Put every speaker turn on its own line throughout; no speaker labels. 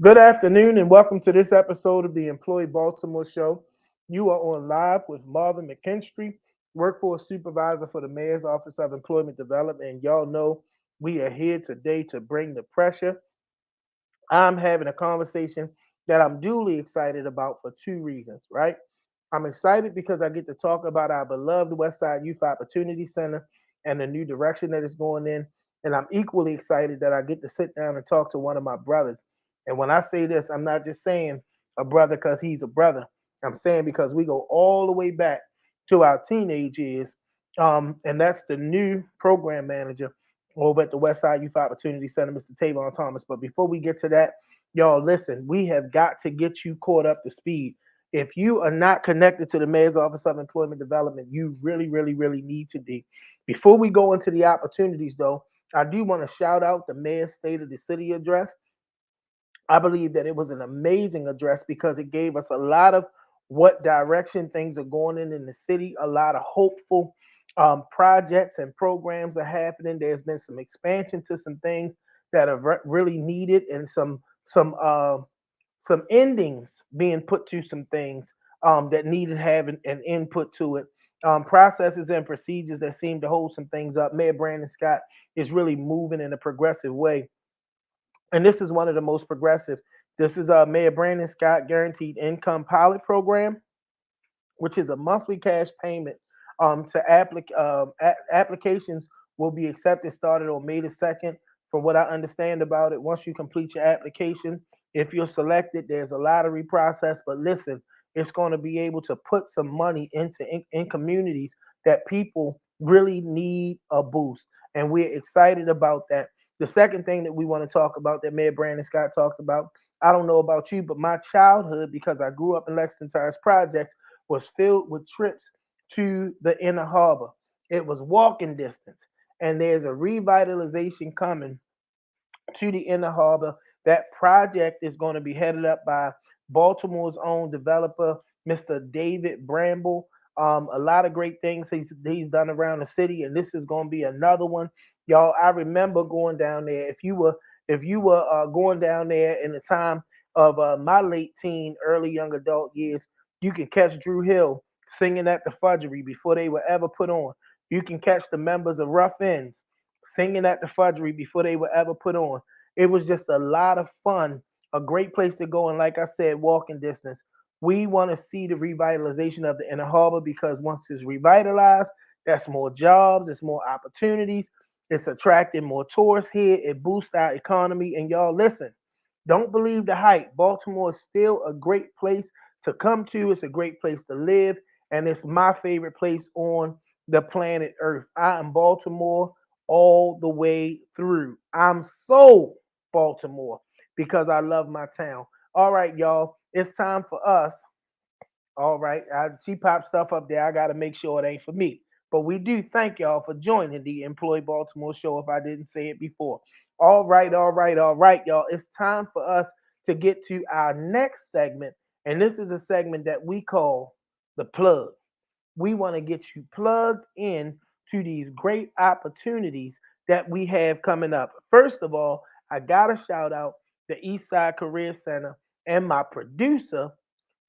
Good afternoon and welcome to this episode of the Employee Baltimore Show. You are on live with Marvin McKinstry, Workforce Supervisor for the Mayor's Office of Employment Development. And y'all know we are here today to bring the pressure. I'm having a conversation that I'm duly excited about for two reasons, right? I'm excited because I get to talk about our beloved Westside Youth Opportunity Center and the new direction that it's going in. And I'm equally excited that I get to sit down and talk to one of my brothers. And when I say this, I'm not just saying a brother because he's a brother. I'm saying because we go all the way back to our teenage years. And that's the new program manager over at the Westside Youth Opportunity Center, Mr. Tavon Thomas. But before we get to that, y'all listen, we have got to get you caught up to speed. If you are not connected to the Mayor's Office of Employment Development, you really, really, really need to be. Before we go into the opportunities, though, I do want to shout out the Mayor's State of the City address. I believe that it was an amazing address because it gave us a lot of what direction things are going in the city, a lot of hopeful projects and programs are happening. There's been some expansion to some things that are really needed, and some endings being put to some things that needed having an input to it. Processes and procedures that seem to hold some things up. Mayor Brandon Scott is really moving in a progressive way, and this is one of the most progressive. This is Mayor Brandon Scott Guaranteed Income Pilot Program, which is a monthly cash payment to applications will be accepted started on May the 2nd. From what I understand about it, once you complete your application, if you're selected, there's a lottery process. But listen, it's going to be able to put some money into in communities that people really need a boost. And we're excited about that. The second thing that we want to talk about that Mayor Brandon Scott talked about, I don't know about you, but my childhood, because I grew up in Lexington Terrace Projects, was filled with trips to the inner harbor. It was walking distance. And there's a revitalization coming to the inner harbor. That project is going to be headed up by Baltimore's own developer, Mr. David Bramble. A lot of great things he's done around the city, and this is going to be another one. Y'all, I remember going down there. If you were going down there in the time of my late teen, early young adult years, you can catch Drew Hill singing at the Fudgery before they were ever put on. You can catch the members of Rough Ends singing at the Fudgery before they were ever put on. It was just a lot of fun, a great place to go. And like I said, walking distance. We want to see the revitalization of the inner harbor because once it's revitalized, that's more jobs, it's more opportunities, it's attracting more tourists here, it boosts our economy. And y'all, listen, don't believe the hype. Baltimore is still a great place to come to, it's a great place to live, and it's my favorite place on the planet Earth. I am Baltimore all the way through. I'm so Baltimore because I love my town. All right, y'all, it's time for us. All right, she popped stuff up there. I got to make sure it ain't for me. But we do thank y'all for joining the Employee Baltimore show if I didn't say it before. All right, y'all. It's time for us to get to our next segment. And this is a segment that we call the plug. We want to get you plugged in to these great opportunities that we have coming up. First of all, I got to shout out the Eastside Career Center and my producer.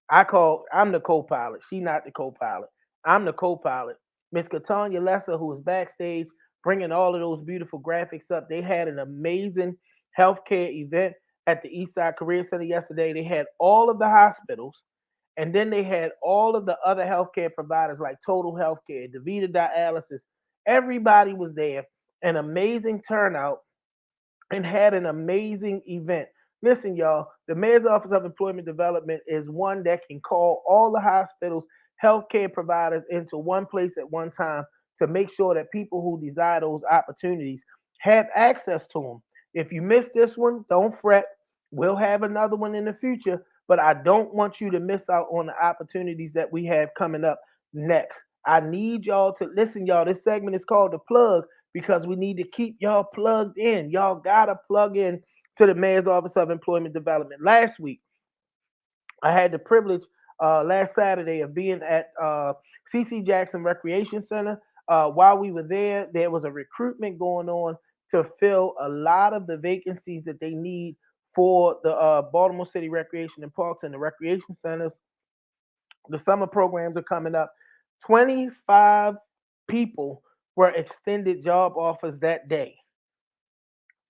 I'm the co-pilot. She not the co-pilot. I'm the co-pilot. Miss Katanya Lesser, who was backstage bringing all of those beautiful graphics up. They had an amazing healthcare event at the Eastside Career Center yesterday. They had all of the hospitals, and then they had all of the other healthcare providers like Total Healthcare, DaVita Dialysis. Everybody was there. An amazing turnout and had an amazing event. Listen, y'all, the Mayor's Office of Employment Development is one that can call all the hospitals, healthcare providers into one place at one time to make sure that people who desire those opportunities have access to them. If you missed this one, don't fret. We'll have another one in the future, but I don't want you to miss out on the opportunities that we have coming up next. I need y'all to listen, y'all. This segment is called The Plug because we need to keep y'all plugged in. Y'all gotta plug in to the Mayor's Office of Employment Development. Last week, I had the privilege last Saturday of being at CC Jackson Recreation Center. While we were there was a recruitment going on to fill a lot of the vacancies that they need for the Baltimore City Recreation and Parks and the Recreation Centers. The summer programs are coming up. 25 people were extended job offers that day.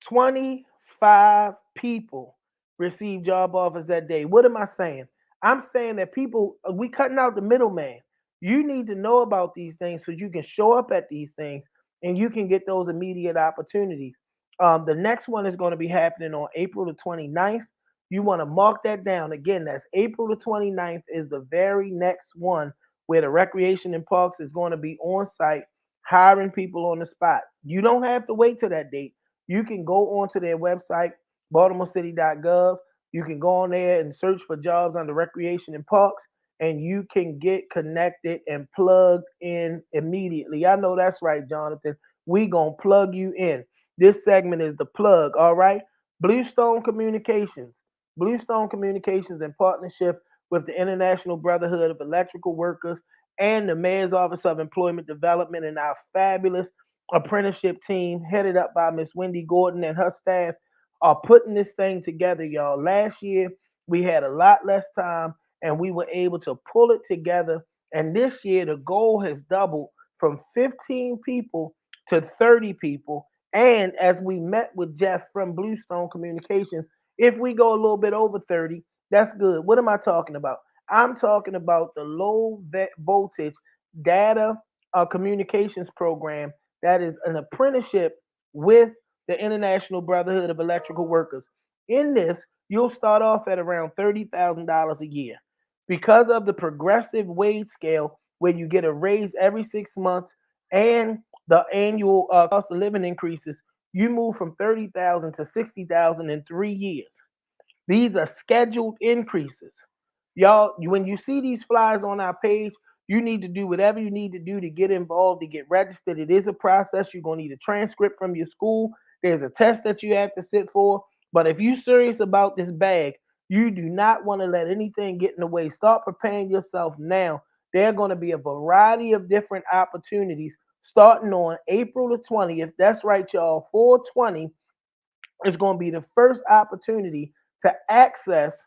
25 people received job offers that day. What am I saying? I'm saying that people, we cutting out the middleman. You need to know about these things so you can show up at these things and you can get those immediate opportunities. The next one is going to be happening on April the 29th. You want to mark that down. Again, that's April the 29th is the very next one where the Recreation and Parks is going to be on site hiring people on the spot. You don't have to wait till that date. You can go onto their website, baltimorecity.gov. You can go on there and search for jobs under recreation and parks, and you can get connected and plugged in immediately. I know that's right, Jonathan. We gonna plug you in. This segment is the plug, all right? Bluestone Communications. Bluestone Communications in partnership with the International Brotherhood of Electrical Workers and the Mayor's Office of Employment Development and our fabulous apprenticeship team headed up by Miss Wendy Gordon and her staff are putting this thing together, y'all. Last year we had a lot less time and we were able to pull it together. And this year the goal has doubled from 15 people to 30 people. And as we met with Jeff from Bluestone Communications, if we go a little bit over 30, that's good. What am I talking about? I'm talking about the low voltage data communications program that is an apprenticeship with the International Brotherhood of Electrical Workers. In this, you'll start off at around $30,000 a year. Because of the progressive wage scale, where you get a raise every 6 months and the annual cost of living increases, you move from 30,000 to 60,000 in 3 years. These are scheduled increases. Y'all, when you see these flyers on our page, you need to do whatever you need to do to get involved, to get registered. It is a process. You're going to need a transcript from your school. There's a test that you have to sit for. But if you're serious about this bag, you do not want to let anything get in the way. Start preparing yourself now. There are going to be a variety of different opportunities starting on April the 20th. That's right, y'all. 420 is going to be the first opportunity to access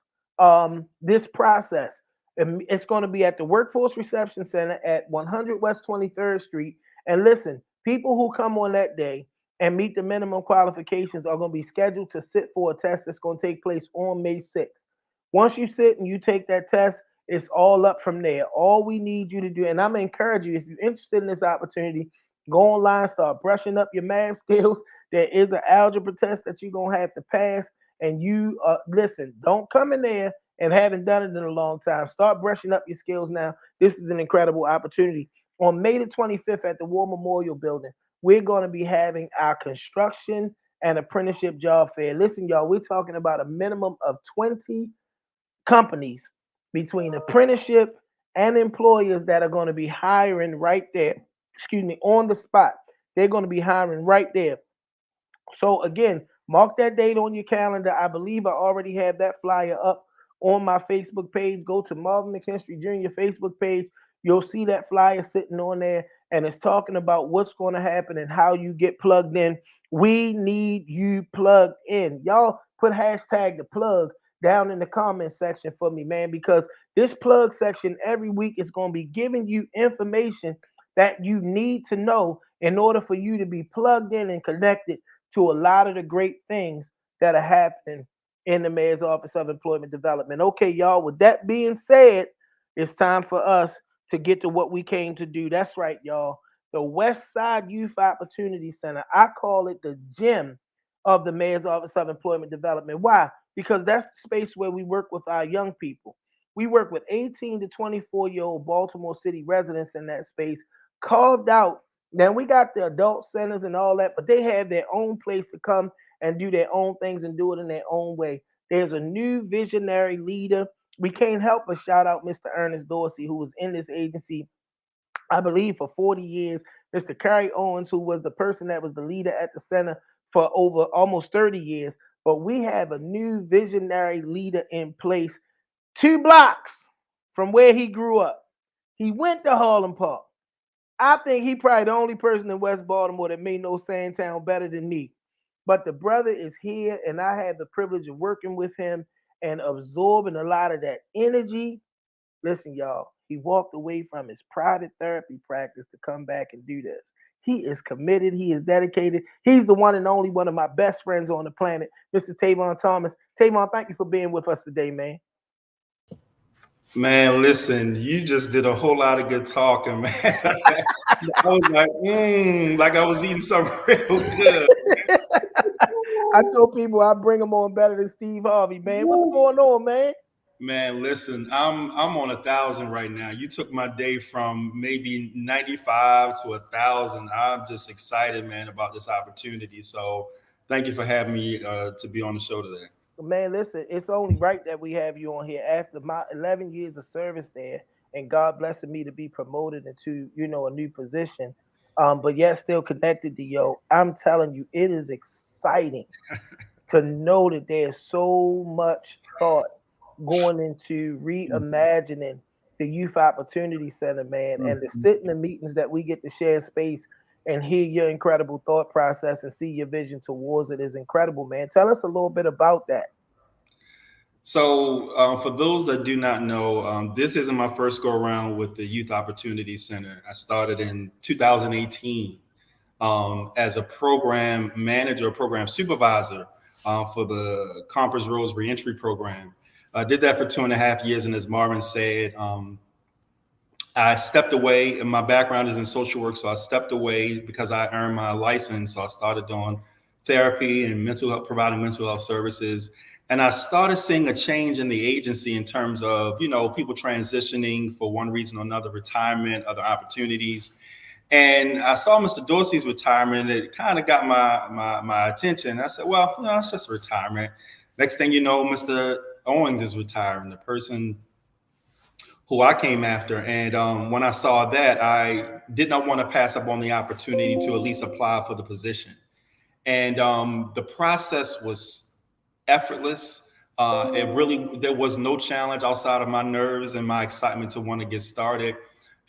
this process. It's going to be at the Workforce Reception Center at 100 West 23rd Street. And listen, people who come on that day and meet the minimum qualifications are going to be scheduled to sit for a test that's going to take place on May 6th. Once you sit and you take that test, it's all up from there. All we need you to do, and I'm going to encourage you, if you're interested in this opportunity, go online, start brushing up your math skills. There is an algebra test that you're going to have to pass. And you, listen, don't come in there and haven't done it in a long time. Start brushing up your skills now. This is an incredible opportunity. On May the 25th at the War Memorial Building, we're going to be having our construction and apprenticeship job fair. Listen, y'all, we're talking about a minimum of 20 companies between apprenticeship and employers that are going to be hiring right there, on the spot. They're going to be hiring right there. So again, mark that date on your calendar. I believe I already have that flyer up on my Facebook page. Go to Marvin McKinstry Jr. Facebook page. You'll see that flyer sitting on there, and it's talking about what's going to happen and how you get plugged in. We need you plugged in. Y'all put hashtag the plug down in the comment section for me, man, because this plug section every week is going to be giving you information that you need to know in order for you to be plugged in and connected to a lot of the great things that are happening in the Mayor's Office of Employment Development. Okay, y'all, with that being said, it's time for us to get to what we came to do. That's right, y'all. The West Side Youth Opportunity Center. I call it the gym of the Mayor's Office of Employment Development. Why? Because that's the space where we work with our young people. We work with 18 to 24-year-old Baltimore City residents in that space, carved out. Now we got the adult centers and all that, but they have their own place to come and do their own things and do it in their own way. There's a new visionary leader. We can't help but shout out Mr. Ernest Dorsey, who was in this agency, I believe, for 40 years. Mr. Kerry Owens, who was the person that was the leader at the center for over almost 30 years. But we have a new visionary leader in place 2 blocks from where he grew up. He went to Harlem Park. I think he probably the only person in West Baltimore that may know Sandtown better than me. but the brother is here, and I had the privilege of working with him and absorbing a lot of that energy. Listen, y'all, he walked away from his private therapy practice to come back and do this. He is committed. He is dedicated. He's the one and only one of my best friends on the planet, Mr. Tavon Thomas. Tavon, thank you for being with us today, man.
Man, listen, you just did a whole lot of good talking, man. I was like I was eating something real good.
I told people I bring him on better than Steve Harvey, man. What's going on, man?
Man, listen, I'm on 1,000 right now. You took my day from maybe 95 to 1,000. I'm just excited, man, about this opportunity. So thank you for having me to be on the show today.
Man, listen, it's only right that we have you on here after my 11 years of service there, and God blessing me to be promoted into, a new position. But yet still connected to Yo. I'm telling you, it is exciting to know that there's so much thought going into reimagining the Youth Opportunity Center, man, and to
Mhm.
sit in the meetings that we get to share space and hear your incredible thought process and see your vision towards it is incredible, man. Tell us a little bit about that.
So, for those that do not know, this isn't my first go around with the Youth Opportunity Center. I started in 2018 as a program manager, program supervisor for the Compass Rose Reentry Program. I did that for 2.5 years, and as Marvin said, I stepped away, and my background is in social work, so I stepped away because I earned my license. So I started doing therapy and mental health, providing mental health services. And I started seeing a change in the agency in terms of, people transitioning for one reason or another, retirement, other opportunities. And I saw Mr. Dorsey's retirement. It kind of got my attention. I said, well, it's just retirement. Next thing you know, Mr. Owens is retiring, the person who I came after. And when I saw that, I did not want to pass up on the opportunity to at least apply for the position. And the process was effortless. There was no challenge outside of my nerves and my excitement to want to get started.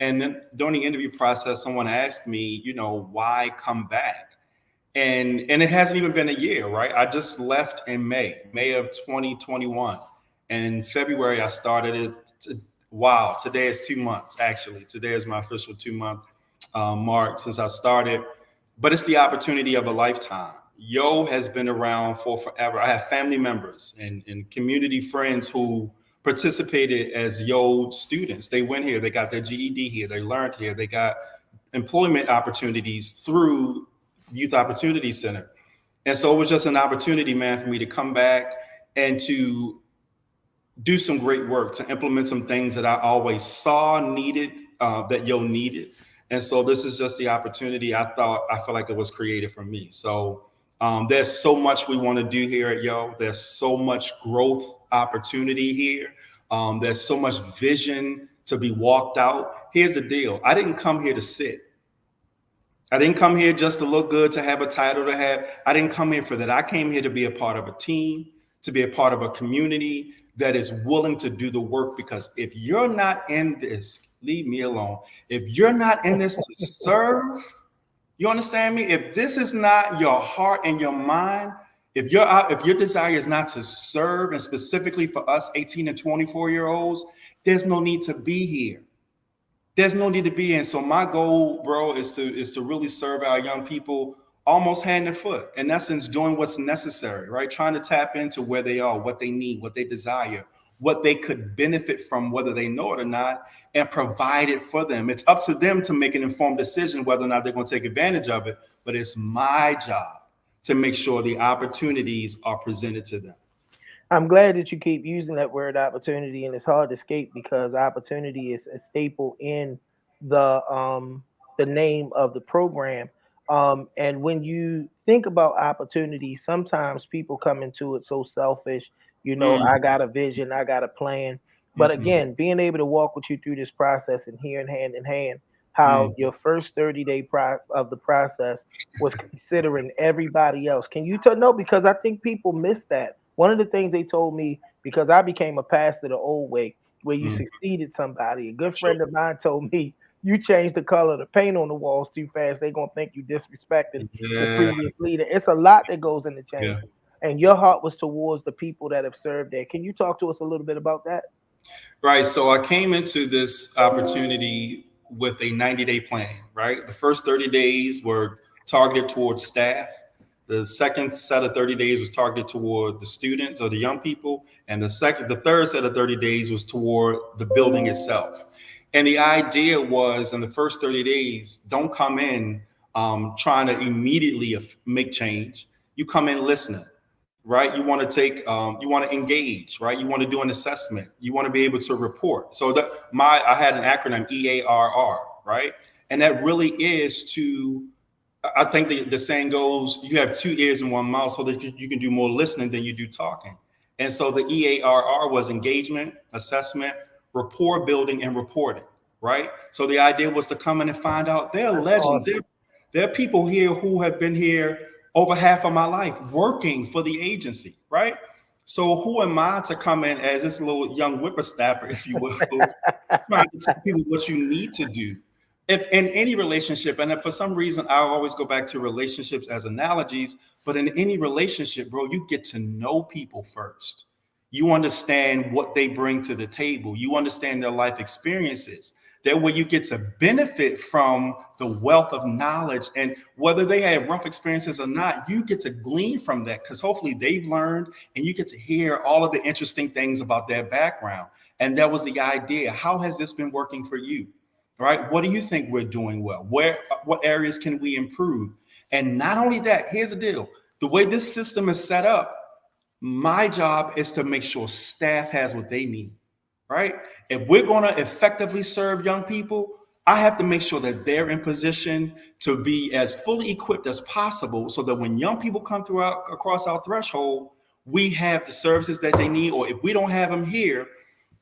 And then during the interview process, someone asked me, why come back? And it hasn't even been a year, right? I just left in May of 2021. And in February, I started it. Wow, today is 2 months, actually. Today is my official 2 month mark since I started. But it's the opportunity of a lifetime. Yo has been around for forever. I have family members and community friends who participated as Yo students. They went here, they got their GED here, they learned here, they got employment opportunities through Youth Opportunity Center. And so it was just an opportunity, man, for me to come back and to do some great work, to implement some things that I always saw needed, that Yo needed. And so this is just the opportunity I feel like it was created for me. So there's so much we want to do here at Yo. There's so much growth opportunity here. There's so much vision to be walked out. Here's the deal. I didn't come here to sit. I didn't come here just to look good, to have a title to have. I didn't come here for that. I came here to be a part of a team, to be a part of a community that is willing to do the work. Because if you're not in this, leave me alone. If you're not in this to serve, you understand me? If this is not your heart and your mind, if your desire is not to serve, and specifically for us 18 and 24-year-olds, there's no need to be here. There's no need to be in. So my goal, bro, is to really serve our young people almost hand and foot. In essence, doing what's necessary, right? Trying to tap into where they are, what they need, what they desire, what they could benefit from, whether they know it or not, and provide it for them. It's up to them to make an informed decision whether or not they're going to take advantage of it. But it's my job to make sure the opportunities are presented to them.
I'm glad that you keep using that word opportunity, and it's hard to escape because opportunity is a staple in the name of the program. And when you think about opportunity, sometimes people come into it so selfish. I
Mm,
got a vision, I got a plan. But
mhm,
again, being able to walk with you through this process and hearing hand in hand how
mm.
your first 30-day of the process was considering everybody else. Can you tell? No, because I think people miss that. One of the things they told me, because I became a pastor the old way, where you
Mm,
succeeded somebody. A good
sure.
friend of mine told me you change the color of the paint on the walls too fast, they're gonna think you disrespecting the
Yeah,
previous leader. It's a lot that goes into
yeah.
changing. And your heart was towards the people that have served there. Can you talk to us a little bit about that?
Right. So I came into this opportunity with a 90-day plan, right? The first 30 days were targeted towards staff. The second set of 30 days was targeted toward the students or the young people. And the third set of 30 days was toward the building itself. And the idea was in the first 30 days, don't come in trying to immediately make change. You come in listening, right? You want to engage, right? You want to do an assessment. You want to be able to report. So I had an acronym EARR, right? And that really is to, I think the saying goes, you have two ears and one mouth so that you can do more listening than you do talking. And so the EARR was engagement, assessment, rapport building, and reporting, right? So the idea was to come in and find out they're
That's
legends.
awesome.
There are people here who have been here over half of my life working for the agency, right? So who am I to come in as this little young whippersnapper, if you will, trying to tell people what you need to do? If in any relationship, and if for some reason I always go back to relationships as analogies, but in any relationship, bro, you get to know people first. You understand what they bring to the table. You understand their life experiences. That way you get to benefit from the wealth of knowledge. And whether they have rough experiences or not, you get to glean from that because hopefully they've learned and you get to hear all of the interesting things about their background. And that was the idea. How has this been working for you? Right? What do you think we're doing well? What areas can we improve? And not only that, here's the deal. The way this system is set up, my job is to make sure staff has what they need, right? If we're going to effectively serve young people, I have to make sure that they're in position to be as fully equipped as possible so that when young people come across our threshold, we have the services that they need, or if we don't have them here,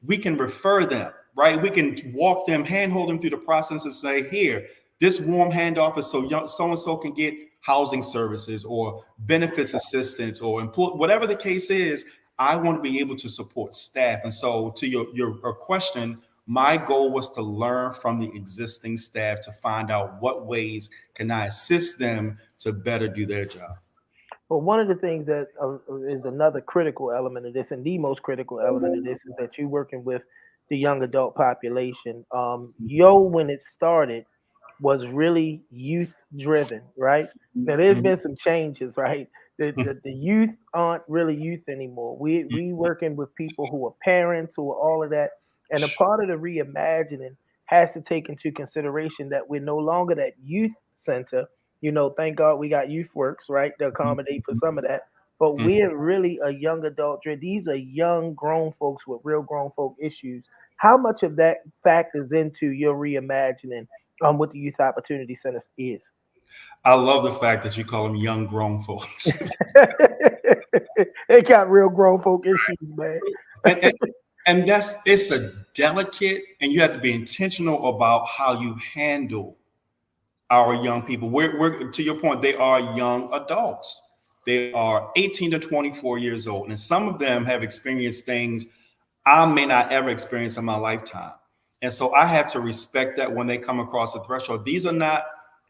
we can refer them, right? We can walk them, handhold them through the process and say, here, this warm handoff is so young, so and so can get housing services or benefits assistance or whatever the case is. I want to be able to support staff. And so to your question, my goal was to learn from the existing staff to find out what ways can I assist them to better do their job.
But one of the things that is another critical element of this, and the most critical element of this, is that you're working with the young adult population. Yo, when it started, was really youth driven, right? Now there's
Mhm.
been some changes, right? The youth aren't really youth anymore. We working with people who are parents, who are all of that, and a part of the reimagining has to take into consideration that we're no longer that youth center. You know, thank God we got youth works, right, to accommodate for some of that. But we're really a young adult. These are young grown folks with real grown folk issues. How much of that factors into your reimagining what the Youth Opportunity Center is?
I love the fact that you call them young grown folks.
They got real grown folk issues, man.
and, and and it's a delicate, and you have to be intentional about how you handle our young people. We're to your point, they are young adults. They are 18 to 24 years old, and some of them have experienced things I may not ever experience in my lifetime. And so I have to respect that when they come across the threshold. These are not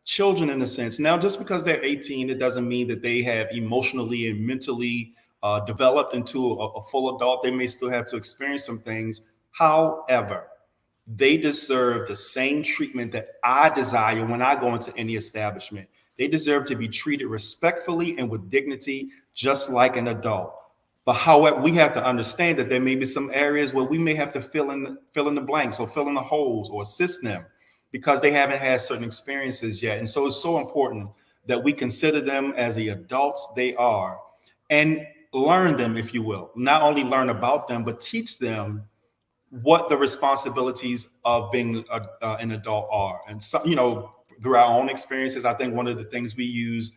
children in a sense. Now, just because they're 18, it doesn't mean that they have emotionally and mentally developed into a full adult. They may still have to experience some things. However, they deserve the same treatment that I desire when I go into any establishment. They deserve to be treated respectfully and with dignity, just like an adult. But however, we have to understand that there may be some areas where we may have to fill in the blanks or fill in the holes or assist them because they haven't had certain experiences yet. And so it's so important that we consider them as the adults they are and learn them, if you will. Not only learn about them, but teach them what the responsibilities of being an adult are. And so, through our own experiences, I think one of the things we use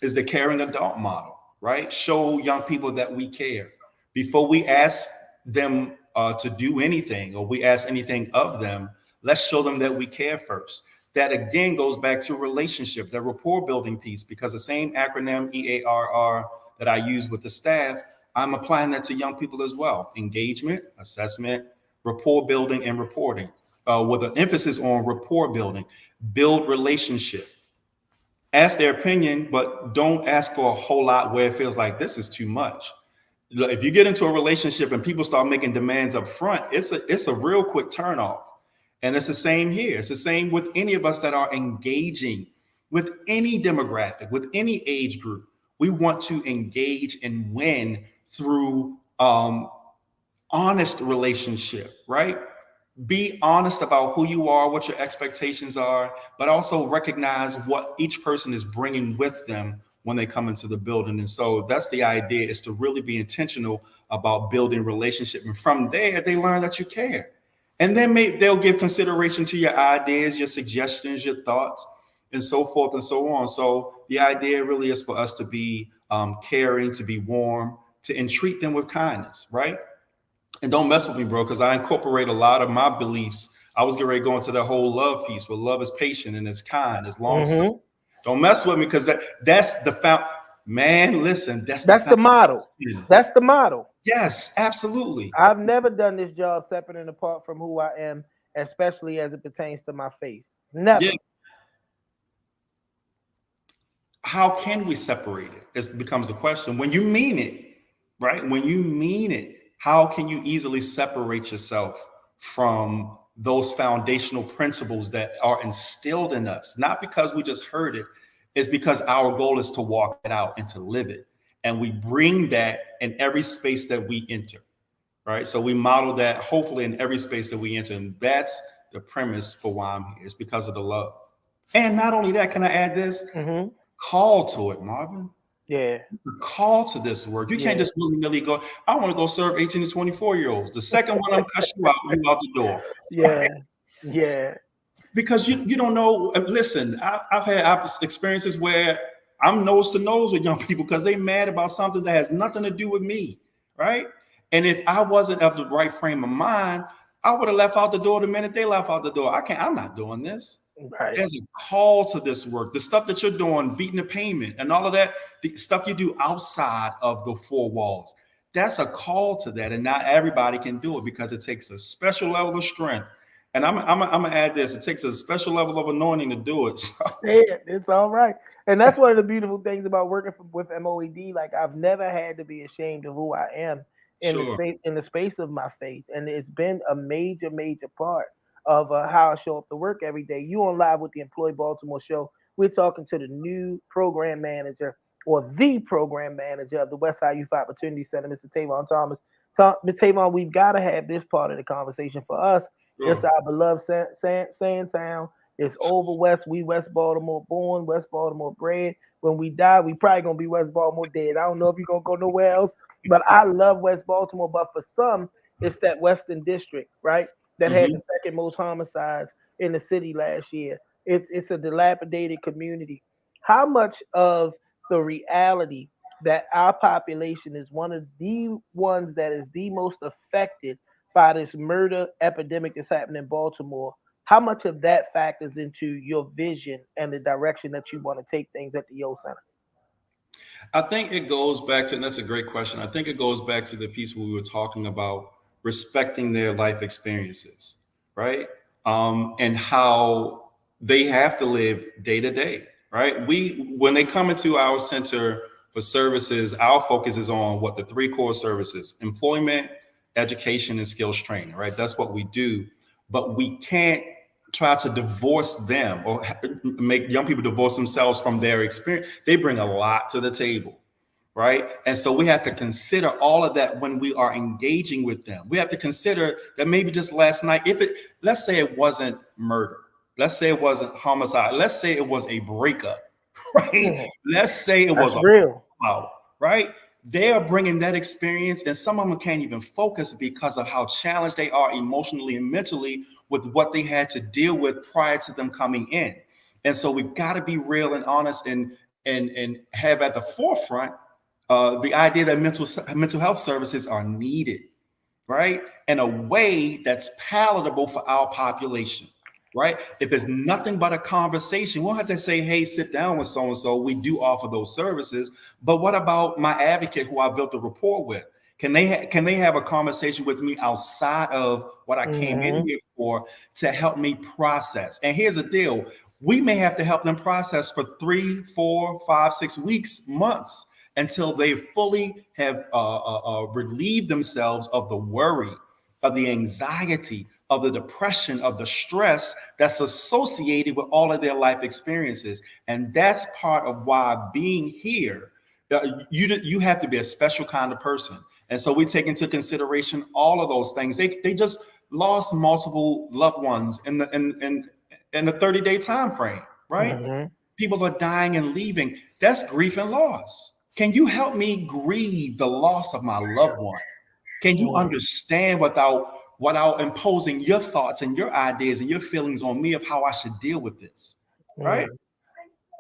is the caring adult model, right? Show young people that we care before we ask them to do anything or we ask anything of them. Let's show them that we care first. That again goes back to relationship, that rapport building piece, because the same acronym EARR that I use with the staff, I'm applying that to young people as well. Engagement, assessment, rapport building, and reporting. with an emphasis on rapport building. Build relationship. Ask their opinion, but don't ask for a whole lot where it feels like this is too much. If you get into a relationship and people start making demands up front, it's a real quick turn off. And it's the same here. It's the same with any of us that are engaging with any demographic, with any age group. We want to engage and win through honest relationship, right? Be honest about who you are, what your expectations are, but also recognize what each person is bringing with them when they come into the building. And so that's the idea, is to really be intentional about building relationship. And from there, they learn that you care. And then they'll give consideration to your ideas, your suggestions, your thoughts, and so forth and so on. So the idea really is for us to be caring, to be warm, to entreat them with kindness, right? And don't mess with me, bro, because I incorporate a lot of my beliefs. I was getting ready to go into that whole love piece, where love is patient and it's kind, it's long suffering.
Mm-hmm.
Don't mess with me, because that's the man. Listen, that's
the model. That's the model.
Yes, absolutely.
I've never done this job separate and apart from who I am, especially as it pertains to my faith. Never. Yeah.
How can we separate it? It becomes the question. When you mean it, right? When you mean it, how can you easily separate yourself from those foundational principles that are instilled in us? Not because we just heard it, it's because our goal is to walk it out and to live it. And we bring that in every space that we enter, right? So we model that hopefully in every space that we enter. And that's the premise for why I'm here. It's because of the love. And not only that, can I add this? Mm-hmm. Call to it, Marvin.
Yeah.
Call to this work. You can't just willy-nilly go, I want to go serve 18 to 24-year-olds. The second one I'm cuss you out the door.
Yeah. Right? Yeah.
Because you don't know. Listen, I've had experiences where I'm nose to nose with young people because they mad about something that has nothing to do with me, right? And if I wasn't of the right frame of mind, I would have left out the door the minute they left out the door. I'm not doing this. Right. There's a call to this work. The stuff that you're doing, beating the payment and all of that, the stuff you do outside of the four walls, that's a call to that. And not everybody can do it because it takes a special level of strength. And I'm gonna add this. It takes a special level of anointing to do it. So.
Yeah, it's all right. And that's one of the beautiful things about working with MOED. Like, I've never had to be ashamed of who I am in the space of my faith. And it's been a major, major part of how I show up to work every day. You on Live with the Employee Baltimore show. We're talking to the new program manager, or the program manager of the Westside Youth Opportunity Center, Mr. Tavon Thomas. Tavon, we've got to have this part of the conversation for us. It's our beloved Sandtown. It's over West. We West Baltimore born, West Baltimore bred. When we die, we probably going to be West Baltimore dead. I don't know if you're going to go nowhere else, but I love West Baltimore. But for some, it's that Western District, right? That had the second most homicides in the city last year. It's a dilapidated community. How much of the reality that our population is one of the ones that is the most affected by this murder epidemic that's happening in Baltimore, how much of that factors into your vision and the direction that you want to take things at the Yo Center?
I think it goes back to, and that's a great question. I think it goes back to the piece where we were talking about respecting their life experiences, right? And how they have to live day to day, right? When they come into our center for services, our focus is on what the three core services: employment, education, and skills training, right? That's what we do. But we can't try to divorce them or make young people divorce themselves from their experience. They bring a lot to the table, right? And so we have to consider all of that when we are engaging with them. We have to consider that maybe just last night, let's say it wasn't murder, let's say it wasn't homicide, let's say it was a breakup, right? Let's say it was
real,
right? They are bringing that experience, and some of them can't even focus because of how challenged they are emotionally and mentally with what they had to deal with prior to them coming in. And so we've got to be real and honest and have at the forefront the idea that mental health services are needed, right? In a way that's palatable for our population, right? If it's nothing but a conversation, we don't have to say, hey, sit down with so-and-so. We do offer those services. But what about my advocate who I built a rapport with? Can they have a conversation with me outside of what I came in
Mm-hmm.
here for to help me process? And here's the deal: we may have to help them process for 3, 4, 5, 6 weeks, months until they fully have relieved themselves of the worry, of the anxiety, of the depression, of the stress that's associated with all of their life experiences. And that's part of why being here, you have to be a special kind of person. And so we take into consideration all of those things. They just lost multiple loved ones in a 30-day time frame, right?
Mm-hmm.
People are dying and leaving. That's grief and loss. Can you help me grieve the loss of my loved one? Can you
Mm-hmm.
understand without imposing your thoughts and your ideas and your feelings on me of how I should deal with this? Right?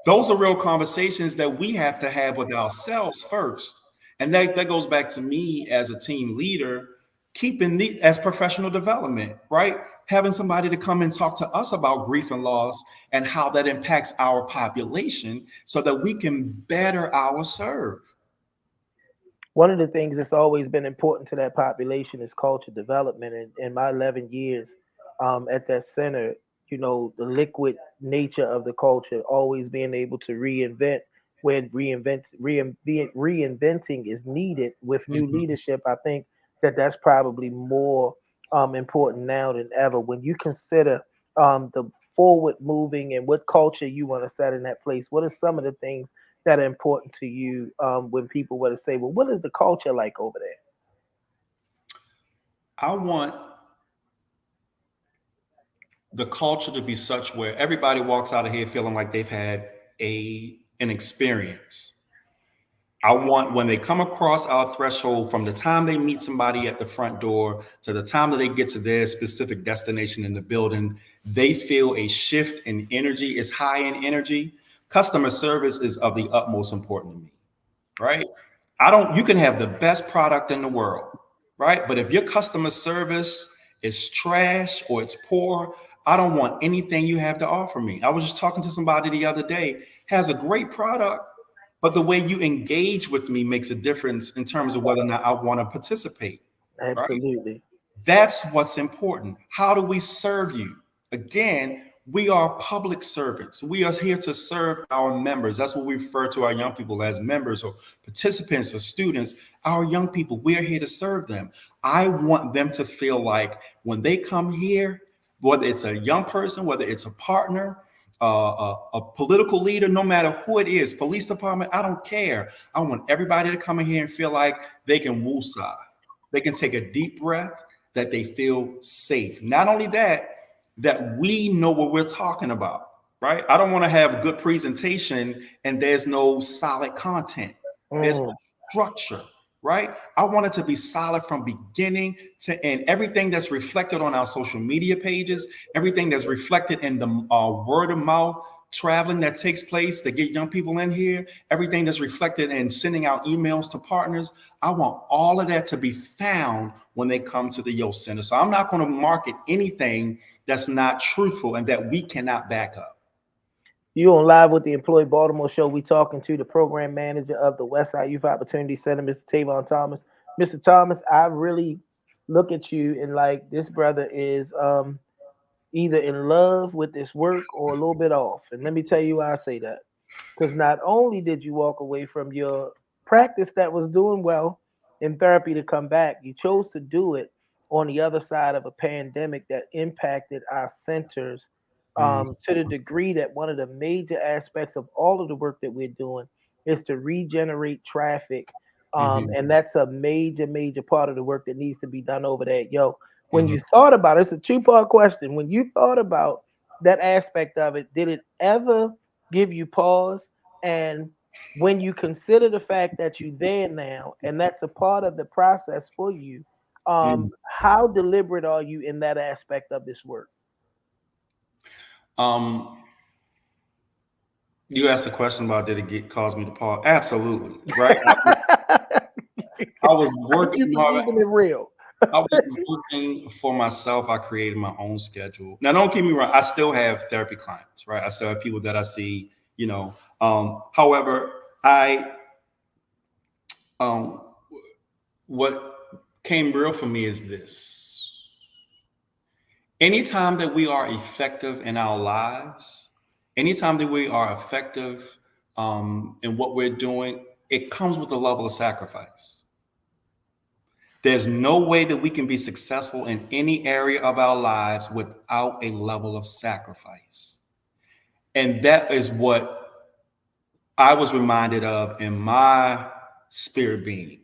Those are real conversations that we have to have with ourselves first. And that goes back to me as a team leader, keeping the as professional development, right? Having somebody to come and talk to us about grief and loss and how that impacts our population so that we can better our serve.
One of the things that's always been important to that population is culture development. And in my 11 years at that center, the liquid nature of the culture, always being able to reinvent when reinventing is needed with new
Mhm.
leadership. I think that that's probably more important now than ever. When you consider the forward moving and what culture you want to set in that place, what are some of the things that are important to you when people were to say, well, what is the culture like over there?
I want the culture to be such where everybody walks out of here feeling like they've had an experience. I want when they come across our threshold, from the time they meet somebody at the front door to the time that they get to their specific destination in the building, they feel a shift in energy. It's high in energy. Customer service is of the utmost importance to me, right? You can have the best product in the world, right? But if your customer service is trash or it's poor, I don't want anything you have to offer me. I was just talking to somebody the other day, has a great product, but the way you engage with me makes a difference in terms of whether or not I want to participate, right?
Absolutely.
That's what's important. How do we serve you? Again, we are public servants. We are here to serve our members. That's what we refer to our young people as, members or participants or students. Our young people, we are here to serve them. I want them to feel like when they come here, whether it's a young person, whether it's a partner, a political leader, no matter who it is, police department, I don't care. I want everybody to come in here and feel like they can woosah. They can take a deep breath, that they feel safe. Not only that, that we know what we're talking about, right? I don't want to have a good presentation and there's no solid content. There's no
Mm,
structure, right? I want it to be solid from beginning to end. Everything that's reflected on our social media pages, everything that's reflected in the word of mouth traveling that takes place to get young people in here, everything that's reflected in sending out emails to partners. I want all of that to be found when they come to the Yo Center. So I'm not going to market anything that's not truthful and that we cannot back up.
You on live with the Employee Baltimore show. We talking to the program manager of the Westside Youth Opportunity Center, Mr. Tavon Thomas. Mr. Thomas, I really look at you and like this brother is either in love with this work or a little bit off. And let me tell you why I say that. Because not only did you walk away from your practice that was doing well in therapy to come back, you chose to do it on the other side of a pandemic that impacted our centers
Mm-hmm.
to the degree that one of the major aspects of all of the work that we're doing is to regenerate traffic. And that's a major, major part of the work that needs to be done over there. Yo, when
Mm-hmm.
you thought about it, it's a two-part question. When you thought about that aspect of it, did it ever give you pause? And when you consider the fact that you're there now and that's a part of the process for you,
Mm-hmm.
how deliberate are you in that aspect of this work?
Um, you asked a question about did it get cause me to pause? Absolutely, right? I was working.
You for keeping it real.
I was working for myself. I created my own schedule. Now, don't get me wrong. I still have therapy clients, right? I still have people that I see. However, I um, what came real for me is this: anytime that we are effective in our lives, anytime that we are effective in what we're doing, it comes with a level of sacrifice. There's no way that we can be successful in any area of our lives without a level of sacrifice. And that is what I was reminded of in my spirit being,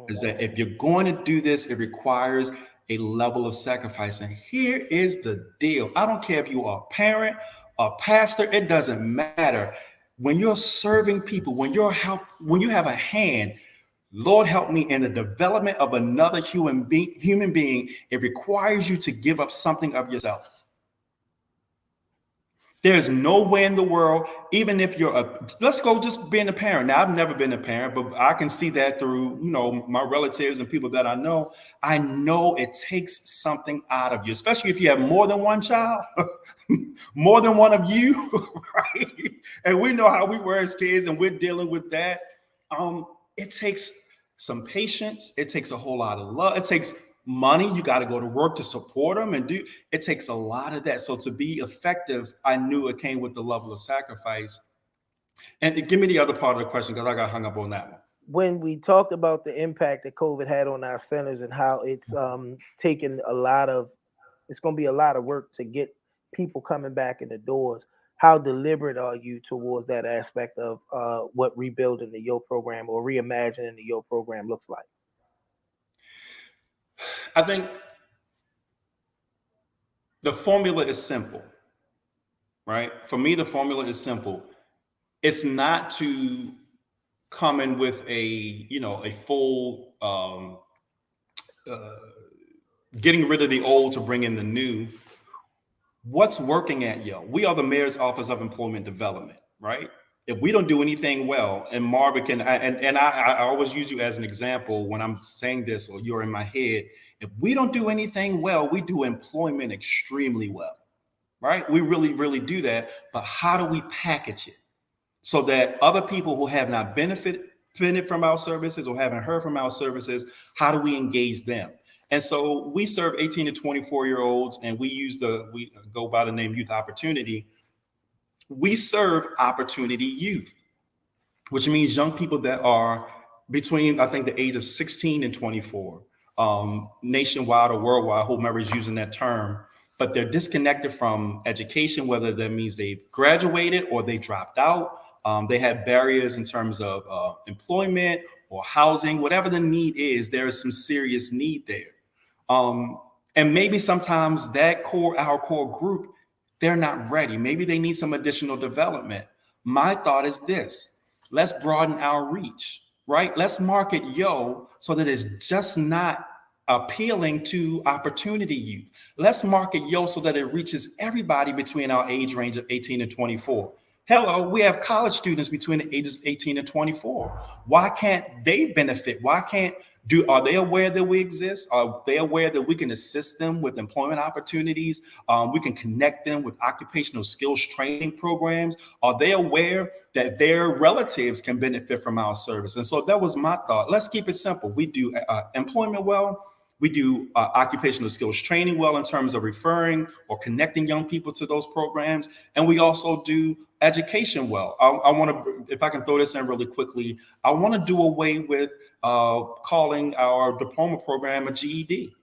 is that if you're going to do this, it requires a level of sacrifice. And here is the deal. I don't care if you are a parent, a pastor, it doesn't matter. When you're serving people, when you have a hand, Lord help me, in the development of another human being, it requires you to give up something of yourself. There's no way in the world, even if let's go just being a parent. Now, I've never been a parent, but I can see that through, my relatives and people that I know. I know it takes something out of you, especially if you have more than one child, more than one of you, right? And we know how we were as kids, and we're dealing with that. It takes some patience. It takes a whole lot of love. It takes money. You got to go to work to support them it takes a lot of that. So to be effective, I knew it came with the level of sacrifice. And give me the other part of the question, because I got hung up on that one.
When we talked about the impact that COVID had on our centers and how it's taken a lot of, it's going to be a lot of work to get people coming back in the doors. How deliberate are you towards that aspect of what rebuilding the Yo program or reimagining the Yo program looks like?
I think the formula is simple, right? For me, the formula is simple. It's not to come in with a full uh, getting rid of the old to bring in the new. What's working at Yo? We are the mayor's office of employment development, right? If we don't do anything well, and Marvin can, I always use you as an example when I'm saying this, or you're in my head. If we don't do anything well, we do employment extremely well, right? We really, really do that. But how do we package it so that other people who have not benefited from our services or haven't heard from our services, how do we engage them? And so we serve 18 to 24-year-olds, and we go by the name Youth Opportunity. We serve opportunity youth, which means young people that are between, I think, the age of 16 and 24, nationwide or worldwide, whomever is using that term, but they're disconnected from education, whether that means they graduated or they dropped out. They have barriers in terms of employment or housing, whatever the need is, there is some serious need there. Um, and maybe sometimes our core group, they're not ready. Maybe they need some additional development. My thought is this: let's broaden our reach, right? Let's market Yo so that it's just not appealing to opportunity youth. Let's market Yo so that it reaches everybody between our age range of 18 and 24. Hello, we have college students between the ages of 18 and 24. Why can't they benefit? Are they aware that we exist? Are they aware that we can assist them with employment opportunities? We can connect them with occupational skills training programs. Are they aware that their relatives can benefit from our service? And so that was my thought. Let's keep it simple. We do employment well. We do occupational skills training well in terms of referring or connecting young people to those programs. And we also do education well. I want to, if I can throw this in really quickly, I want to do away with calling our diploma program a GED,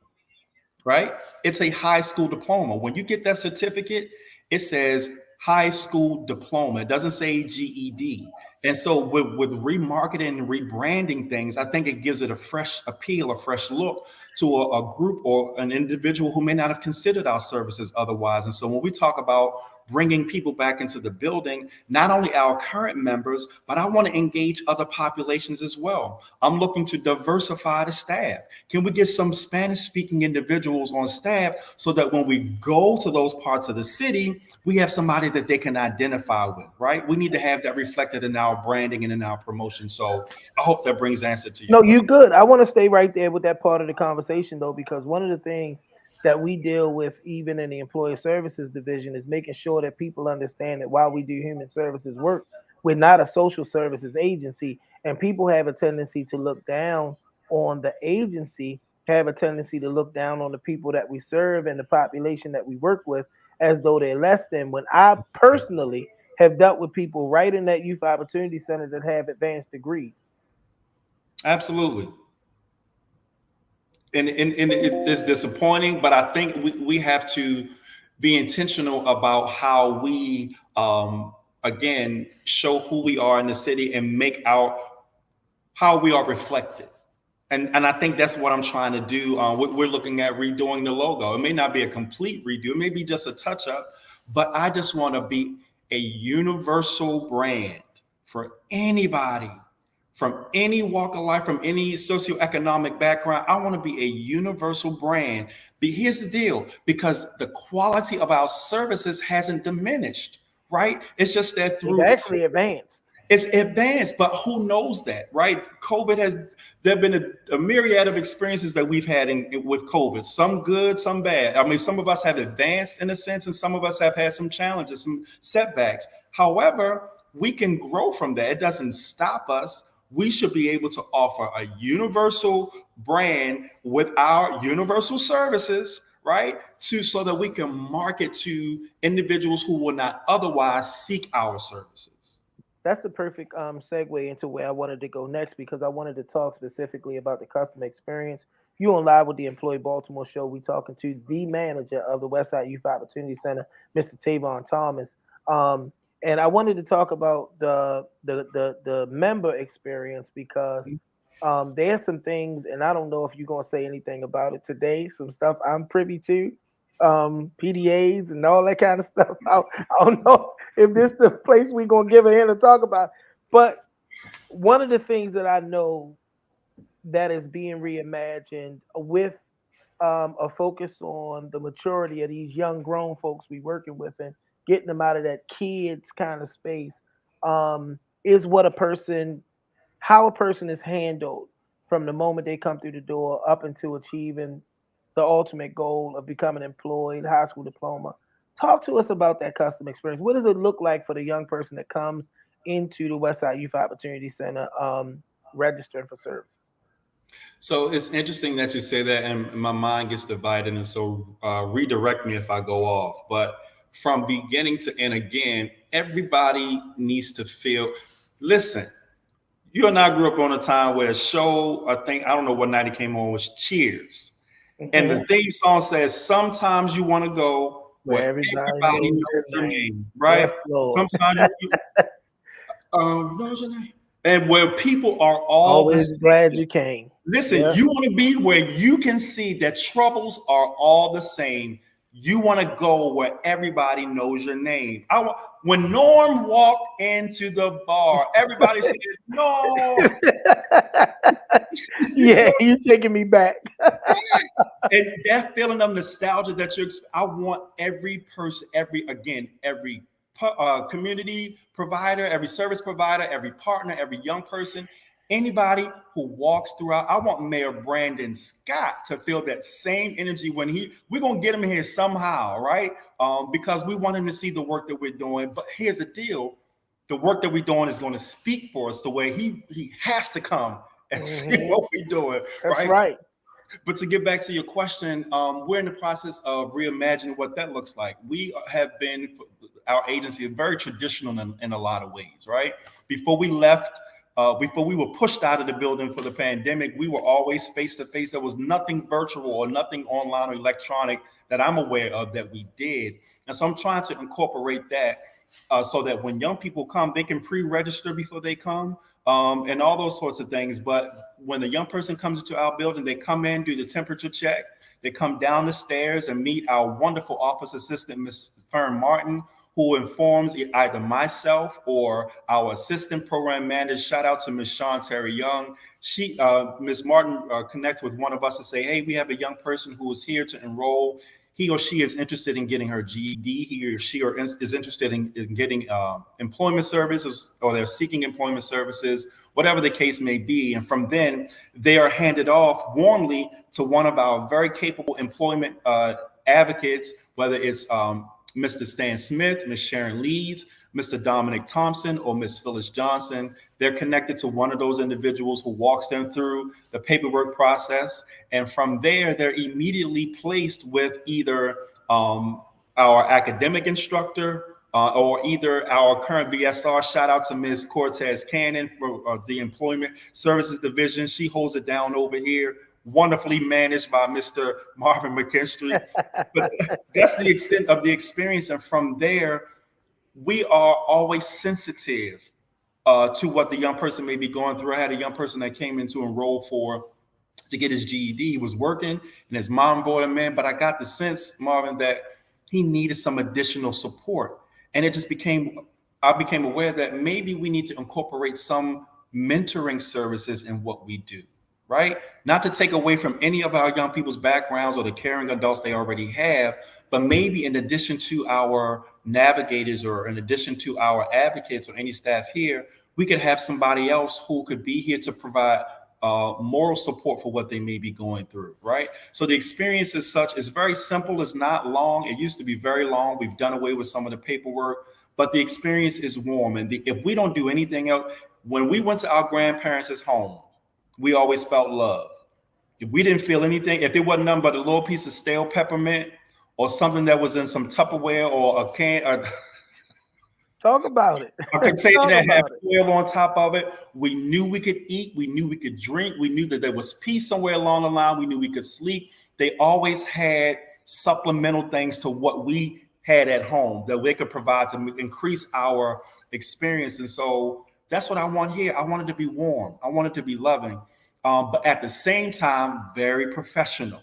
right? It's a high school diploma. When you get that certificate, it says high school diploma. It doesn't say GED. And so with remarketing and rebranding things, I think it gives it a fresh appeal, a fresh look to a group or an individual who may not have considered our services otherwise. And so when we talk about bringing people back into the building, not only our current members, but I want to engage other populations as well. I'm looking to diversify the staff. Can we get some Spanish speaking individuals on staff so that when we go to those parts of the city, we have somebody that they can identify with, right? We need to have that reflected in our branding and in our promotion. So I hope that brings answer to your
No, you
question.
good. I want to stay right there with that part of the conversation though, because one of the things that we deal with even in the employee services division is making sure that people understand that while we do human services work, we're not a social services agency, and people have a tendency to look down on the agency have a tendency to look down on the people that we serve and the population that we work with as though they're less than. When I personally have dealt with people right in that youth opportunity center that have advanced degrees.
Absolutely. And it's disappointing, but I think we have to be intentional about how we again show who we are in the city and make out how we are reflected. And I think that's what I'm trying to do. We're looking at redoing the logo. It may not be a complete redo, it may be just a touch up, but I just want to be a universal brand for anybody from any walk of life, from any socioeconomic background. I want to be a universal brand. But here's the deal, because the quality of our services hasn't diminished, right? It's just that
It's
through
actually advanced.
it's advanced, but who knows that, right? COVID has, there have been a myriad of experiences that we've had with COVID, some good, some bad. I mean, some of us have advanced in a sense, and some of us have had some challenges, some setbacks. However, we can grow from that. It doesn't stop us. We should be able to offer a universal brand with our universal services, right? So that we can market to individuals who will not otherwise seek our services.
That's the perfect segue into where I wanted to go next, because I wanted to talk specifically about the customer experience. You on live with the Employee Baltimore show. We talking to the manager of the Westside Youth Opportunity Center, Mr. Tavon Thomas. Um, and I wanted to talk about the member experience, because there's some things, and I don't know if you're gonna say anything about it today. Some stuff I'm privy to, PDAs and all that kind of stuff. I don't know if this the place we're gonna give a hand to talk about. But one of the things that I know that is being reimagined with a focus on the maturity of these young grown folks we working with and getting them out of that kids kind of space, is what a person how a person is handled from the moment they come through the door up until achieving the ultimate goal of becoming employed, high school diploma. Talk to us about that customer experience. What does it look like for the young person that comes into the Westside Youth Opportunity Center, registering for services?
So it's interesting that you say that, and my mind gets divided, and so redirect me if I go off. But from beginning to end, again, everybody needs to feel. Listen, you and I grew up on a time where a show, I don't know what night it came on, was Cheers, and the
Mm-hmm.
theme song says, "Sometimes you want to go
Where
where
everybody
everybody
knows
knows
their
your
name.
name,
Yes,
right?
Lord.
Sometimes you knows your name, and where people are all the
Always glad
same."
you came.
Listen,
Yeah.
you want to be where you can see that troubles are all the same. You want to go where everybody knows your name. When Norm walked into the bar, everybody said, "No." You
Yeah,
know,
you taking me back.
right? And that feeling of nostalgia that I want every person, every community provider, every service provider, every partner, every young person, anybody who walks throughout. I want Mayor Brandon Scott to feel that same energy when we're gonna get him here somehow, right? Because we want him to see the work that we're doing. But here's the deal: the work that we're doing is going to speak for us, the way he has to come and see
Hmm.
what we're doing,
That's
right?
right.
But to get back to your question, we're in the process of reimagining what that looks like. We have been, our agency, very traditional in a lot of ways, right? Before we left, before we were pushed out of the building for the pandemic, we were always face to face. There was nothing virtual or nothing online or electronic that I'm aware of that we did. And so I'm trying to incorporate that so that when young people come, they can pre-register before they come, and all those sorts of things. But when a young person comes into our building, they come in, do the temperature check, they come down the stairs and meet our wonderful office assistant, Miss Fern Martin, who informs either myself or our assistant program manager. Shout out to Miss Sean Terry Young. Miss Martin, connects with one of us to say, "Hey, we have a young person who is here to enroll. He or she is interested in getting her GED. He or she is interested in getting employment services, or they're seeking employment services, whatever the case may be." And from then, they are handed off warmly to one of our very capable employment advocates, whether it's Mr. Stan Smith, Ms. Sharon Leeds, Mr. Dominic Thompson or Miss Phyllis Johnson. They're connected to one of those individuals who walks them through the paperwork process. And from there, they're immediately placed with either our academic instructor or either our current BSR. Shout out to Ms. Cortez Cannon for the Employment Services Division. She holds it down over here, wonderfully managed by Mr. Marvin McKinstry. But that's the extent of the experience. And from there, we are always sensitive to what the young person may be going through. I had a young person that came in to enroll to get his GED. He was working and his mom brought him in, but I got the sense, Marvin, that he needed some additional support. And I became aware that maybe we need to incorporate some mentoring services in what we do, right? Not to take away from any of our young people's backgrounds or the caring adults they already have, but maybe in addition to our navigators or in addition to our advocates or any staff here, we could have somebody else who could be here to provide moral support for what they may be going through, right? So the experience as such is very simple. It's not long. It used to be very long. We've done away with some of the paperwork, but the experience is warm. And if we don't do anything else, when we went to our grandparents' home, we always felt love. If we didn't feel anything, if it wasn't nothing but a little piece of stale peppermint or something that was in some Tupperware or a can,
Talk about it.
a container that had oil on top of it, we knew we could eat, we knew we could drink, we knew that there was peace somewhere along the line, we knew we could sleep. They always had supplemental things to what we had at home that they could provide to increase our experience. And so that's what I want here. I want it to be warm. I want it to be loving, but at the same time, very professional.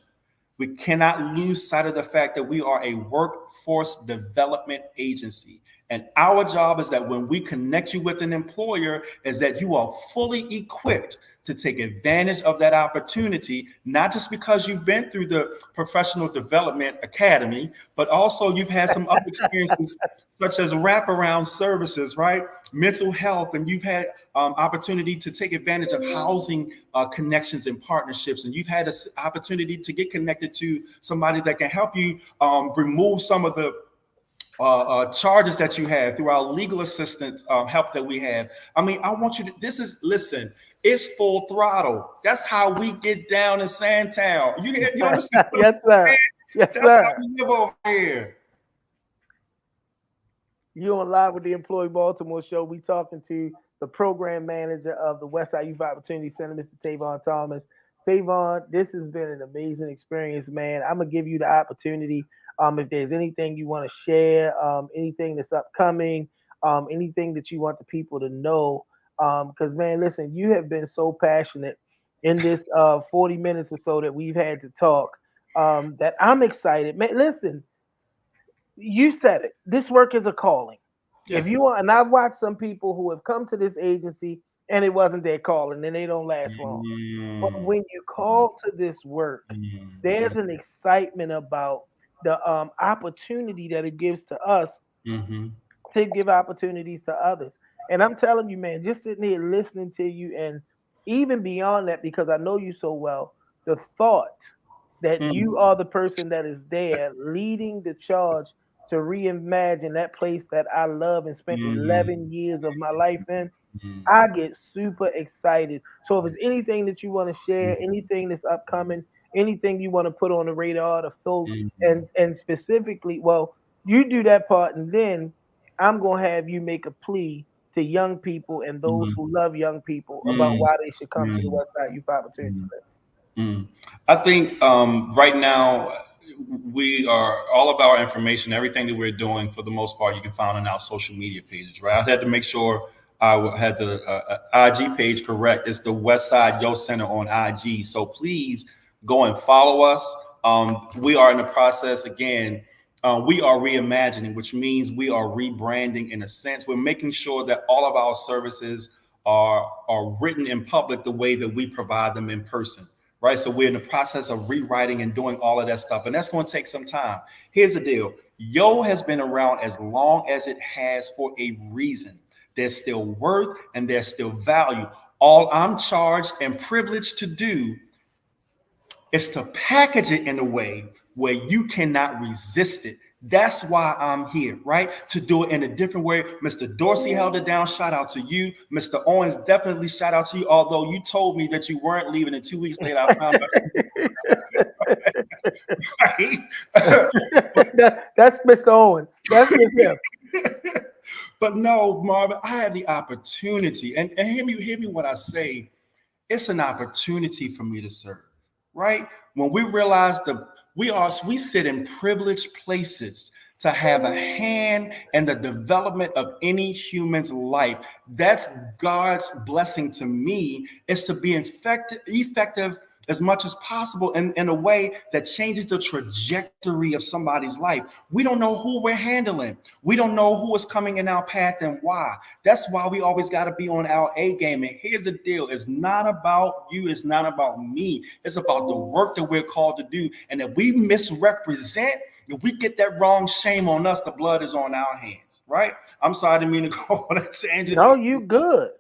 We cannot lose sight of the fact that we are a workforce development agency. And our job is that when we connect you with an employer, is that you are fully equipped to take advantage of that opportunity, not just because you've been through the Professional Development Academy, but also you've had some other experiences such as wraparound services, right? Mental health, and you've had opportunity to take advantage of housing connections and partnerships, and you've had an opportunity to get connected to somebody that can help you remove some of the charges that you have through our legal assistance help that we have. I mean, I want you to, listen, it's full throttle. That's how we get down in Sandtown. You understand?
Yes, sir. Yes,
That's
sir.
how we live over here.
You on Live with the Employee Baltimore show. We talking to the program manager of the Westside Youth Opportunity Center, Mr. Tavon Thomas. Tavon, this has been an amazing experience, man. I'm gonna give you the opportunity. If there's anything you want to share, anything that's upcoming, anything that you want the people to know, because man, listen, you have been so passionate in this 40 minutes or so that we've had to talk, that I'm excited. Man, listen, you said it. This work is a calling.
Yeah.
If you want, and I've watched some people who have come to this agency and it wasn't their calling, and they don't last long. But when you call to this work, there's an excitement about the opportunity that it gives to us to give opportunities to others. And I'm telling you, man, just sitting here listening to you, and even beyond that, because I know you so well, the thought that you are the person that is there leading the charge to reimagine that place that I love and spent 11 years of my life in, I get super excited. So if there's anything that you want to share, anything that's upcoming, anything you want to put on the radar to folks, and specifically, well, you do that part, and then I'm gonna have you make a plea to young people and those who love young people about why they should come to the Westside Youth Opportunity Center.
I think right now all of our information, everything that we're doing, for the most part, you can find on our social media pages, right? I had to make sure I had the IG page correct. It's the Westside Yo Center on IG. So please go and follow us. We are in the process again. We are reimagining, which means we are rebranding in a sense. We're making sure that all of our services are written in public the way that we provide them in person, right? So we're in the process of rewriting and doing all of that stuff, and that's going to take some time. Here's the deal. Yo has been around as long as it has for a reason. There's still worth and there's still value. All I'm charged and privileged to do is to package it in a way where you cannot resist it. That's why I'm here, right? To do it in a different way. Mr. Dorsey held it down. Shout out to you. Mr. Owens, definitely shout out to you. Although you told me that you weren't leaving, and 2 weeks later, I found out. Right?
That's Mr. Owens. That's just him.
But no, Marvin, I have the opportunity, and hear me what I say. It's an opportunity for me to serve, right? When we realize that we sit in privileged places to have a hand in the development of any human's life. That's God's blessing to me, is to be effective as much as possible in a way that changes the trajectory of somebody's life. We don't know who we're handling. We don't know who is coming in our path and why. That's why we always got to be on our A game. And here's the deal. It's not about you. It's not about me. It's about the work that we're called to do. And if we misrepresent, if we get that wrong, shame on us. The blood is on our hands, right? I'm sorry, I didn't mean to go on that tangent.
No, you good.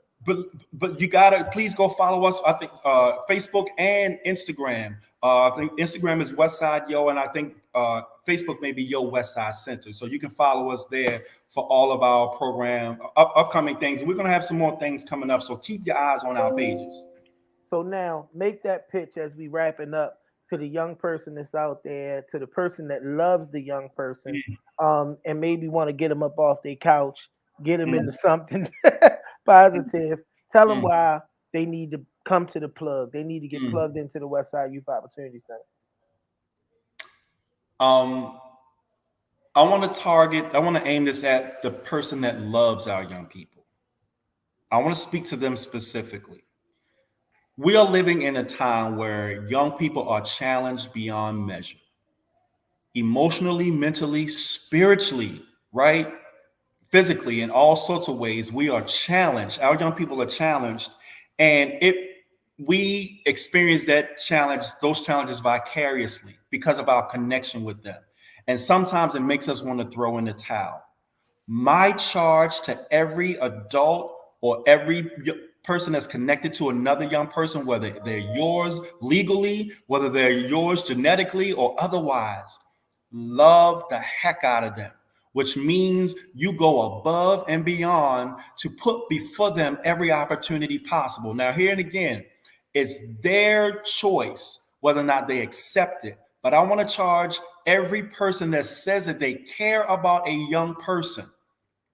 But you gotta please go follow us. I think Facebook and Instagram. I think Instagram is Westside Yo, and I think Facebook may be Yo Westside Center. So you can follow us there for all of our program upcoming things. We're gonna have some more things coming up. So keep your eyes on our pages.
So now make that pitch as we wrapping up to the young person that's out there, to the person that loves the young person, and maybe want to get them up off their couch, get them
Mm,
into something positive. Tell them
mm.
why they need to come to the plug. They need to get
Mm.
plugged into the Westside Youth Opportunity Center.
Um, I want to aim this at the person that loves our young people. I want to speak to them specifically. We are living in a time where young people are challenged beyond measure, emotionally, mentally, spiritually, right? Physically, in all sorts of ways. We are challenged. Our young people are challenged, and we experience those challenges vicariously because of our connection with them. And sometimes it makes us want to throw in the towel. My charge to every adult or every person that's connected to another young person, whether they're yours legally, whether they're yours genetically or otherwise, love the heck out of them, which means you go above and beyond to put before them every opportunity possible. Now, here and again, it's their choice whether or not they accept it. But I want to charge every person that says that they care about a young person,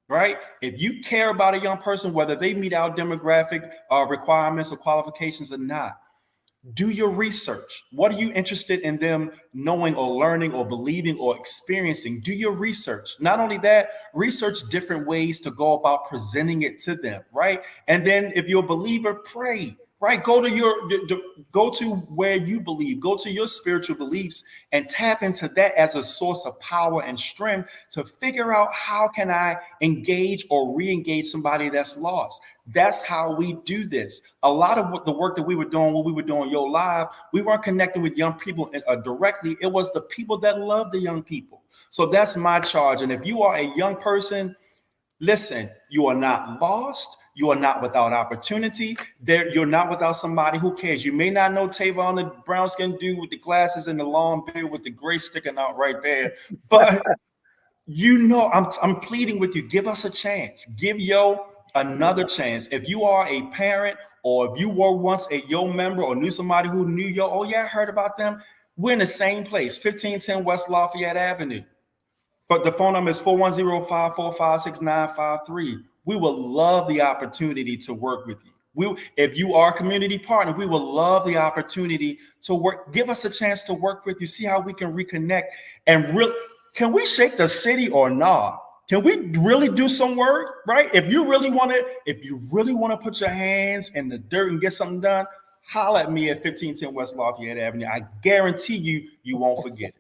right? If you care about a young person, whether they meet our demographic requirements or qualifications or not, do your research. What are you interested in them knowing or learning or believing or experiencing? Do your research. Not only that, research different ways to go about presenting it to them, right? And then if you're a believer, pray, right? Go to where you believe, go to your spiritual beliefs and tap into that as a source of power and strength to figure out how can I engage or re-engage somebody that's lost. That's how we do this. A lot of the work that we were doing when we were doing Yo Live, we weren't connecting with young people directly. It was the people that love the young people. So that's my charge. And if you are a young person, listen, you are not lost. You are not without opportunity. You're not without somebody who cares. You may not know Tavon, the brown skinned dude with the glasses and the long beard with the gray sticking out right there, but I'm pleading with you. Give us a chance. Give Yo another chance. If you are a parent or if you were once a Yo member or knew somebody who knew Yo, oh yeah, I heard about them. We're in the same place, 1510 West Lafayette Avenue. But the phone number is 410-545-6953. We will love the opportunity to work with you. If you are a community partner, we will love the opportunity to work. Give us a chance to work with you, see how we can reconnect and can we shake the city or not? Can we really do some work, right? If you really want to put your hands in the dirt and get something done, holler at me at 1510 West Lafayette Avenue. I guarantee you won't forget it.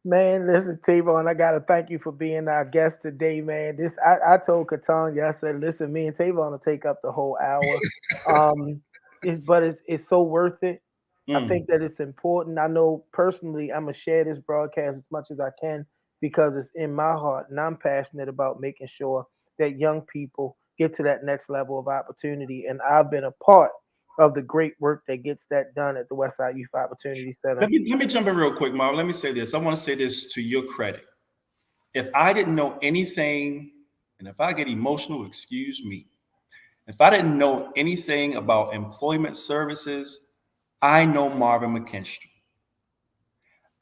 Man, listen, Tavon, I gotta thank you for being our guest today, man. I told Katanya, I said, listen, me and Tavon will take up the whole hour. But it's so worth it. I
Mm.
think that it's important. I know personally I'm gonna share this broadcast as much as I can because it's in my heart and I'm passionate about making sure that young people get to that next level of opportunity. And I've been a part of the great work that gets that done at the Westside Youth Opportunity Center.
Let me jump in real quick, Marv. Let me say this. I want to say this to your credit. If I didn't know anything, and if I get emotional, excuse me, if I didn't know anything about employment services, I know Marvin McKinstry.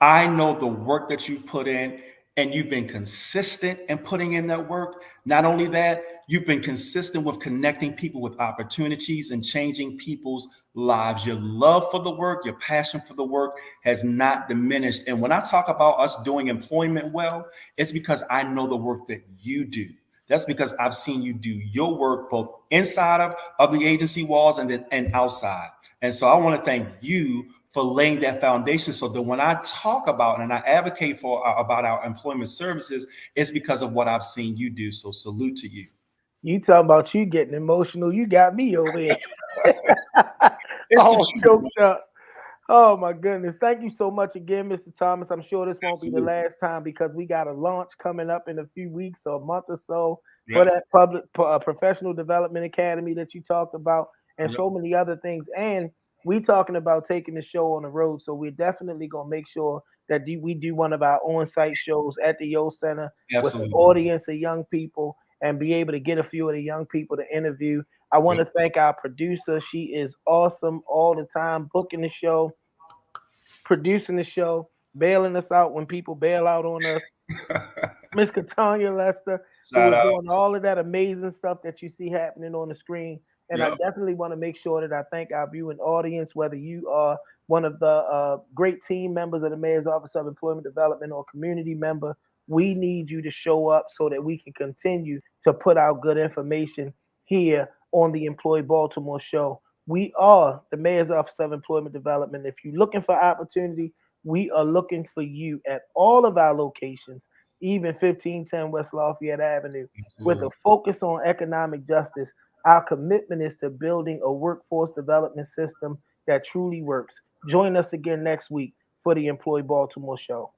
I know the work that you put in, and you've been consistent in putting in that work. Not only that, you've been consistent with connecting people with opportunities and changing people's lives. Your love for the work, your passion for the work has not diminished. And when I talk about us doing employment well, it's because I know the work that you do. That's because I've seen you do your work both inside of the agency walls and outside. And so I want to thank you for laying that foundation so that when I talk about and I advocate for about our employment services, it's because of what I've seen you do. So salute to you.
You talking about you getting emotional? You got me over here
It's the
all
truth.
choked up. Oh my goodness. Thank you so much again, Mr. Thomas. I'm sure this won't be the
Absolutely.
last time because we got a launch coming up in a few weeks or a month or so for
Yep.
that professional development academy that you talked about and
Yep.
so many other things. And we talking about taking the show on the road. So we're definitely going to make sure that we do one of our on-site shows at the Yo Center with an
Absolutely.
audience of young people and be able to get a few of the young people to interview. I want
Yep.
to thank our producer. She is awesome all the time, booking the show, producing the show, bailing us out when people bail out on us. Miss Katanya Lester, who
Shout
is
out.
doing all of that amazing stuff that you see happening on the screen. And I
Yep.
definitely want to make sure that I thank our viewing audience, whether you are one of the great team members of the Mayor's Office of Employment Development or community member. We need you to show up so that we can continue to put out good information here on the Employ Baltimore show. We are the Mayor's Office of Employment Development. If you're looking for opportunity, we are looking for you at all of our locations, even 1510 West Lafayette Avenue, with a
Absolutely.
focus on economic justice. Our commitment is to building a workforce development system that truly works. Join us again next week for the Employ Baltimore show.